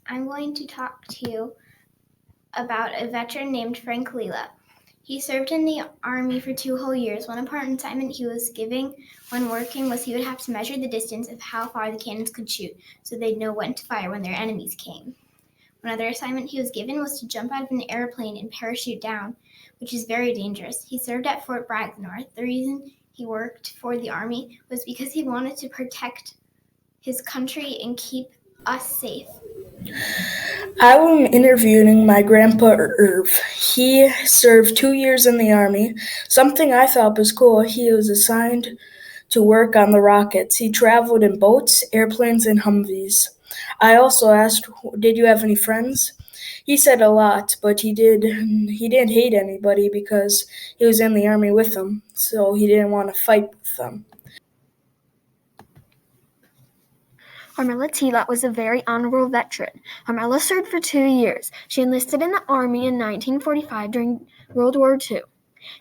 I'm going to talk to you about a veteran named Frank Leela. He served in the Army for 2 whole years. One important assignment he was given when working was he would have to measure the distance of how far the cannons could shoot so they'd know when to fire when their enemies came. Another assignment he was given was to jump out of an airplane and parachute down, which is very dangerous. He served at Fort Bragg North. The reason he worked for the Army was because he wanted to protect his country and keep us safe. I'm interviewing my grandpa Irv. He served 2 years in the Army. Something I thought was cool, he was assigned to work on the rockets. He traveled in boats, airplanes, and Humvees. I also asked, did you have any friends? He said a lot, but he didn't hate anybody because he was in the Army with them, so he didn't want to fight with them. Carmela Teelot was a very honorable veteran. Carmela served for 2 years. She enlisted in the Army in 1945 during World War II.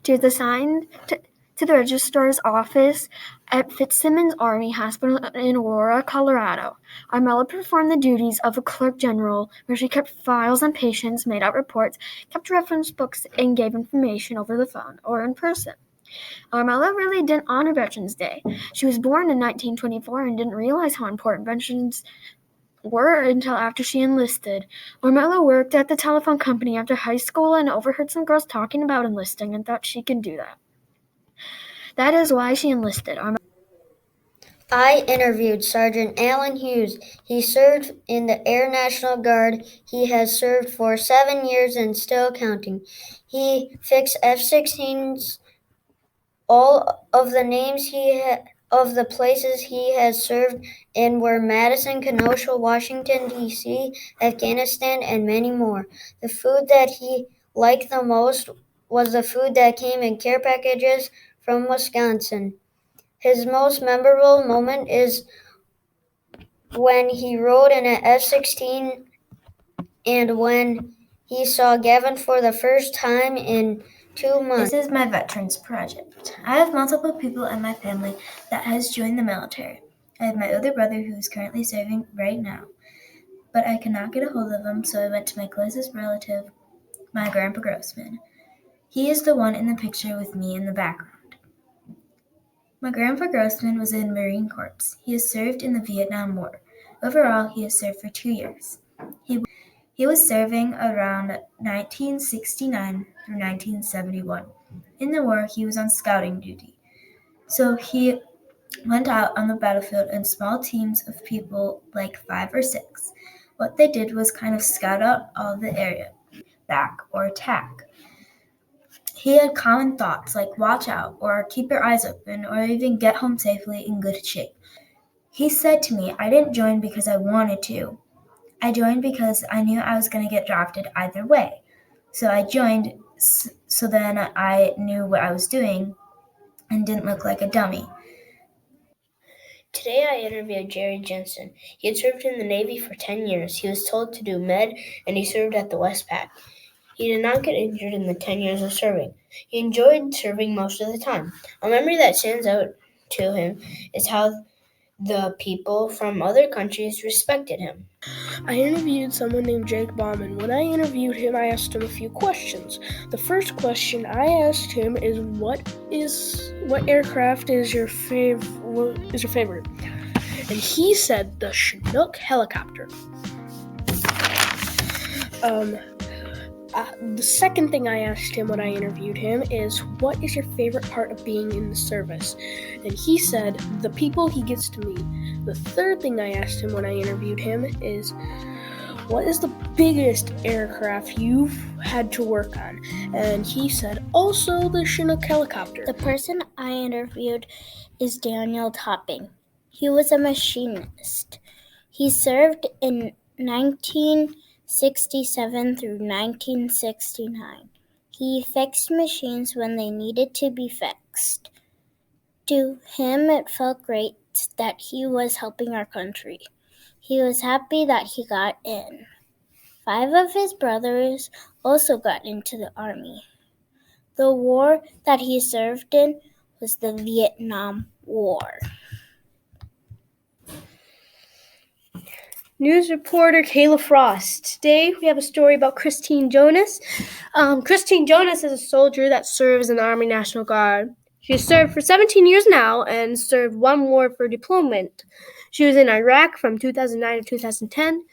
She was assigned to the Registrar's office at Fitzsimmons Army Hospital in Aurora, Colorado. Carmela performed the duties of a clerk general, where she kept files on patients, made out reports, kept reference books, and gave information over the phone or in person. Carmela really didn't honor Veterans Day. She was born in 1924 and didn't realize how important veterans were until after she enlisted. Carmela worked at the telephone company after high school and overheard some girls talking about enlisting and thought she could do that. That is why she enlisted. I interviewed Sergeant Alan Hughes. He served in the Air National Guard. He has served for 7 years and still counting. He fixed F-16s. All of the names of the places he has served in were Madison, Kenosha, Washington, D.C., Afghanistan, and many more. The food that he liked the most was the food that came in care packages from Wisconsin. His most memorable moment is when he rode in an F-16 and when he saw Gavin for the first time in 2 months. This is my Veterans Project. I have multiple people in my family that has joined the military. I have my older brother who is currently serving right now, but I cannot get a hold of him, so I went to my closest relative, my Grandpa Grossman. He is the one in the picture with me in the background. My Grandpa Grossman was in Marine Corps. He has served in the Vietnam War. Overall, he has served for 2 years. He was serving around 1969 through 1971. In the war, he was on scouting duty. So he went out on the battlefield in small teams of people, like 5 or 6. What they did was kind of scout out all the area, back or attack. He had common thoughts like watch out or keep your eyes open or even get home safely in good shape. He said to me, I didn't join because I wanted to. I joined because I knew I was going to get drafted either way. So I joined so then I knew what I was doing and didn't look like a dummy. Today I interviewed Jerry Jensen. He had served in the Navy for 10 years. He was told to do med, and he served at the Westpac. He did not get injured in the 10 years of serving. He enjoyed serving most of the time. A memory that stands out to him is how the people from other countries respected him. I interviewed someone named Jake Bauman. When I interviewed him, I asked him a few questions. The first question I asked him is, what aircraft is your favorite? And he said the Chinook helicopter. The second thing I asked him when I interviewed him is, what is your favorite part of being in the service? And he said, the people he gets to meet. The third thing I asked him when I interviewed him is, what is the biggest aircraft you've had to work on? And he said, also the Chinook helicopter. The person I interviewed is Daniel Topping. He was a machinist. He served in 1967 through 1969. He fixed machines when they needed to be fixed. To him, it felt great that he was helping our country. He was happy that he got in. 5 of his brothers also got into the Army. The war that he served in was the Vietnam War. News reporter Kayla Frost. Today we have a story about Christine Jonas. Christine Jonas is a soldier that serves in the Army National Guard. She has served for 17 years now and served one war for deployment. She was in Iraq from 2009 to 2010.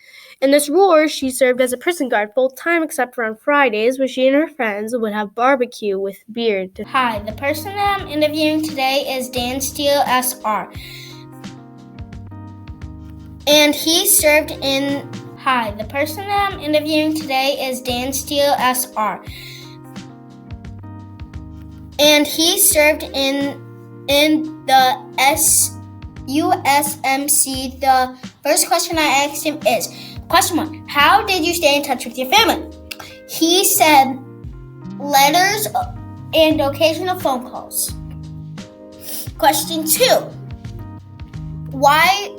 In this war, she served as a prison guard full-time except for on Fridays, where she and her friends would have barbecue with beer. Hi, the person that I'm interviewing today is Dan Steele, SR. And he served in... Hi, the person that I'm interviewing today is Dan Steele, SR. And he served in the USMC. The first question I asked him is, question 1, how did you stay in touch with your family? He said letters and occasional phone calls. Question 2, why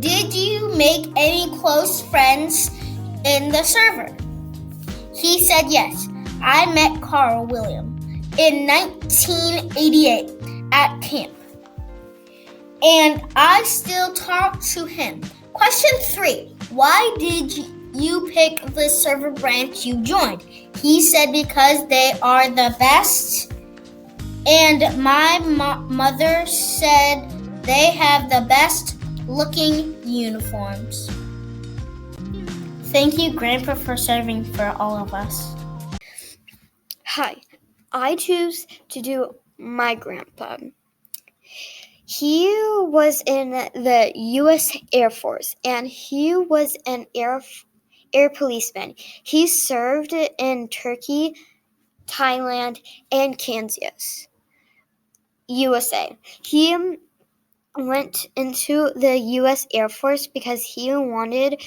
did you make any close friends in the server? He said yes. I met Carl William in 1988 at camp, and I still talk to him. Question 3, why did you pick the server branch you joined? He said because they are the best, and my mother said they have the best looking uniforms. Thank you, Grandpa, for serving for all of us. Hi, I choose to do my grandpa. He was in the U.S. Air Force, and he was an air policeman. He served in Turkey, Thailand, and Kansas, USA. He went into the U.S. Air Force because he wanted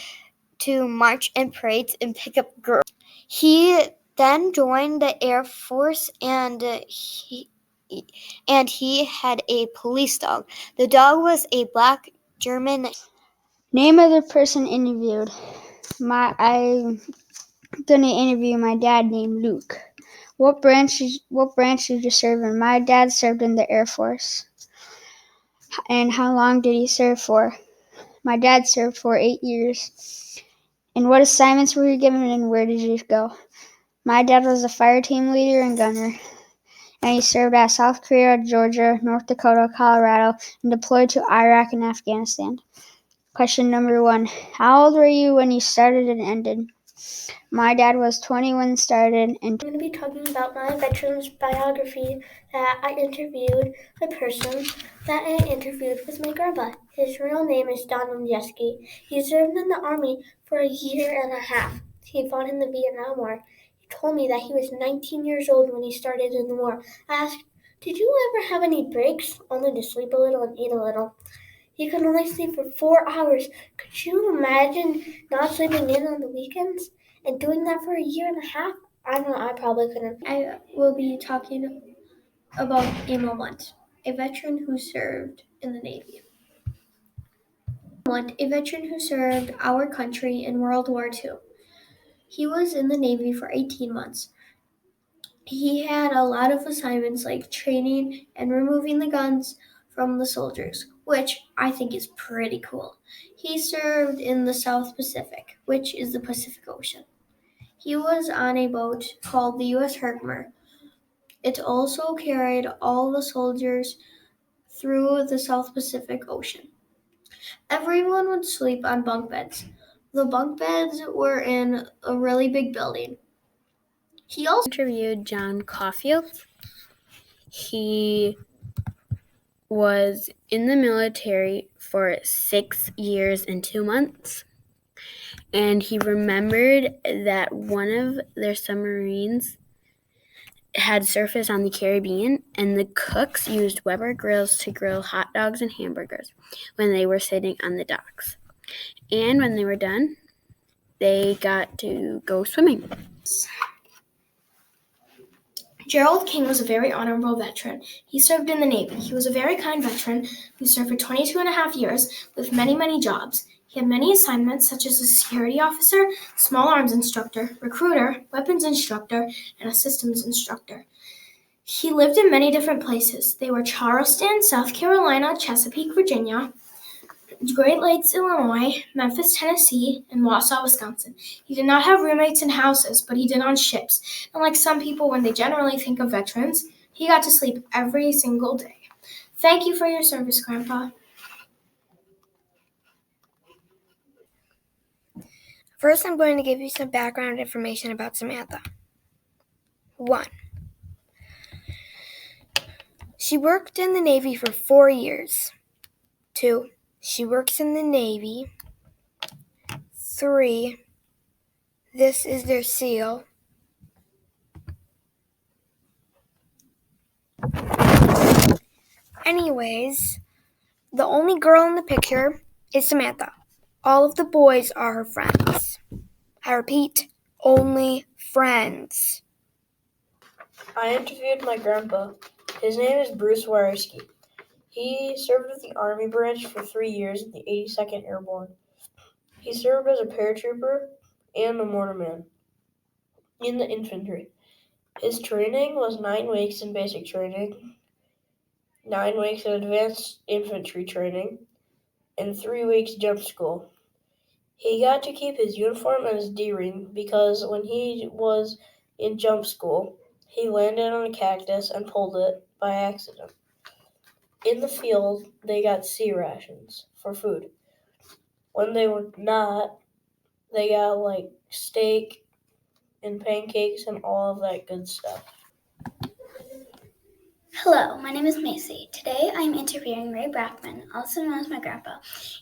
to march in parades and pick up girls. He then joined the Air Force, and he had a police dog. The dog was a black German. Name of the person interviewed. I'm gonna interview my dad named Luke. What branch did you serve in? My dad served in the Air Force. And how long did he serve for? My dad served for 8 years. And what assignments were you given, and where did you go? My dad was a fire team leader and gunner, and he served at South Korea, Georgia, North Dakota, Colorado, and deployed to Iraq and Afghanistan. Question number 1. How old were you when you started and ended? My dad was 20 when started. And I'm going to be talking about my veteran's biography that I interviewed. The person that I interviewed was my grandpa. His real name is Donald Yeski. He served in the Army for a year and a half. He fought in the Vietnam War. He told me that he was 19 years old when he started in the war. I asked, did you ever have any breaks, only to sleep a little and eat a little? He could only sleep for 4 hours. Could you imagine not sleeping in on the weekends? And doing that for a year and a half? I don't know, I probably couldn't. I will be talking about Emil Lunt, a veteran who served in the Navy. Lunt, a veteran who served our country in World War II. He was in the Navy for 18 months. He had a lot of assignments like training and removing the guns from the soldiers, which I think is pretty cool. He served in the South Pacific, which is the Pacific Ocean. He was on a boat called the U.S. Herkimer. It also carried all the soldiers through the South Pacific Ocean. Everyone would sleep on bunk beds. The bunk beds were in a really big building. He also interviewed John Coffield. He was in the military for 6 years and 2 months. And he remembered that one of their submarines had surfaced on the Caribbean, and the cooks used Weber grills to grill hot dogs and hamburgers when they were sitting on the docks. And when they were done, they got to go swimming. Gerald King was a very honorable veteran. He served in the Navy. He was a very kind veteran who served for 22 and a half years with many, many jobs. He had many assignments such as a security officer, small arms instructor, recruiter, weapons instructor, and a systems instructor. He lived in many different places. They were Charleston, South Carolina, Chesapeake, Virginia, Great Lakes, Illinois, Memphis, Tennessee, and Wausau, Wisconsin. He did not have roommates in houses, but he did on ships. And like some people, when they generally think of veterans, he got to sleep every single day. Thank you for your service, Grandpa. First, I'm going to give you some background information about Samantha. 1. She worked in the Navy for 4 years. 2. She works in the Navy. 3. This is their seal. Anyways, the only girl in the picture is Samantha. All of the boys are her friends. I repeat, only friends. I interviewed my grandpa. His name is Bruce Warski. He served with the Army branch for 3 years in the 82nd Airborne. He served as a paratrooper and a mortarman in the infantry. His training was 9 weeks in basic training, 9 weeks in advanced infantry training, and 3 weeks jump school. He got to keep his uniform and his D-ring because when he was in jump school, he landed on a cactus and pulled it by accident. In the field, they got sea rations for food. When they were not, they got like steak and pancakes and all of that good stuff. Hello, my name is Macy. Today I am interviewing Ray Brackman, also known as my grandpa.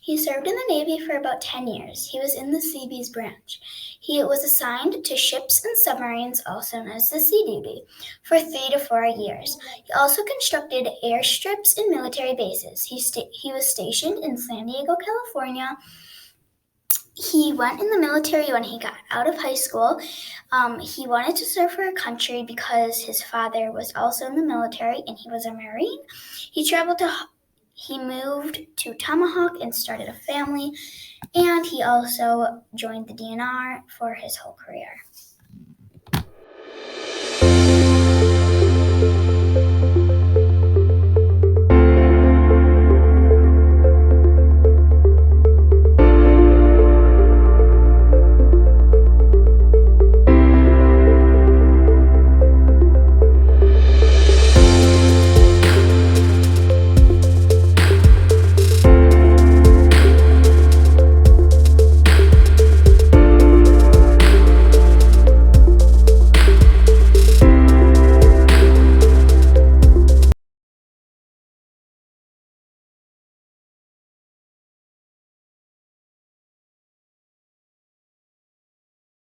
He served in the Navy for about 10 years. He was in the Seabees branch. He was assigned to ships and submarines, also known as the Sea Duty, for 3 to 4 years. He also constructed airstrips and military bases. He was stationed in San Diego, California. He went in the military when he got out of high school. He wanted to serve for a country because his father was also in the military and he was a Marine. He moved to Tomahawk and started a family, and he also joined the DNR for his whole career.